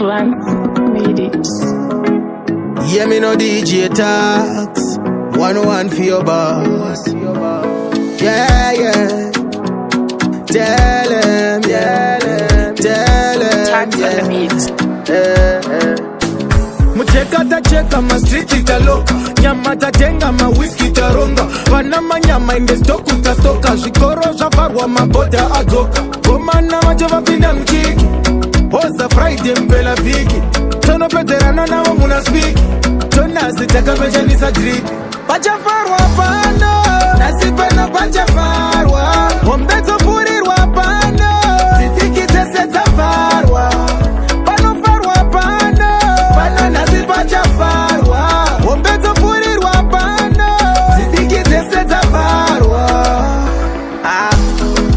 Plants made it. Yeah, me no DJ talks. 101 for your boss. Yeah, yeah. Tell him, yeah. Tell him, Tags on the beat. Mucheka tacheka ma street italoka. Nyama tatenga ma whisky taronga. Panama nyama in the stock utastoka. Shikoro shafarwa maboda azoka. Goma na majova pinda mkiki. Oza Friday mpela viki. Tono peterano na wamuna speak. Tona sitaka meja nisa drip. Pachafarwa pano. Nasipena pachafarwa. Ombeto purirwa pano. Zitiki teseta farwa. Pano farwa pano. Pano nasipachafarwa. Ombeto purirwa pano. Zitiki teseta farwa.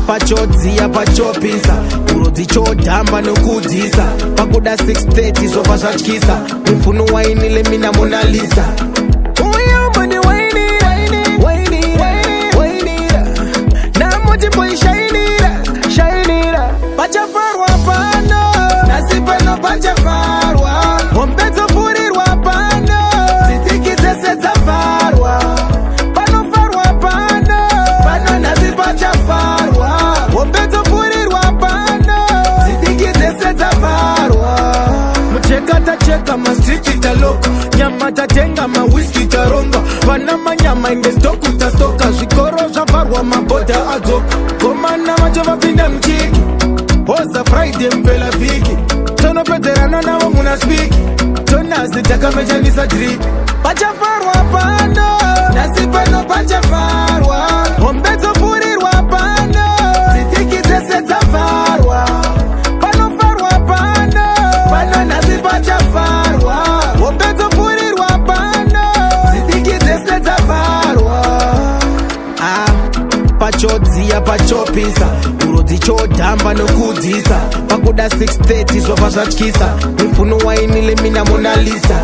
Pachodzia pachopisa. Urodzichodhamba nokudhisa. Pakuda 6:30 zobva zvatyisa. Mifuno wainile mina Mona Lisa. Uyamba ni wainira. Namuti boy shainira. Pachafarwa pano. Nasipeno pachafarwa. Ombeto purirwa pano. Zitiki teseta farwa. Pano farwa pano. Pano nasipachafarwa. Ombeto purirwa pano. Zitiki teseta farwa. Mucheka tacheka ma street italoka. Nyama tatenga ma whisky taronga. Panama nyama in the stock utastoka. Shikoro shafarwa maboda azoka. Goma na majova pinda mkiki. Oza Friday mpela viki. Tono peterano na wamuna speak. Tona sitaka meja nisa drip. Pachafarwa pano. Nasipeno pachafarwa. Ombeto purirwa pano. Zitiki teseta farwa. Pano farwa pano. Pano nasipachafarwa. Ombeto purirwa pano. Zitiki teseta farwa. Pachodzia pachopisa. Urodzichodhamba nokudhisa. Pakuda 6:30 zobva zvatyisa. Mifuno wainile mina Mona Lisa.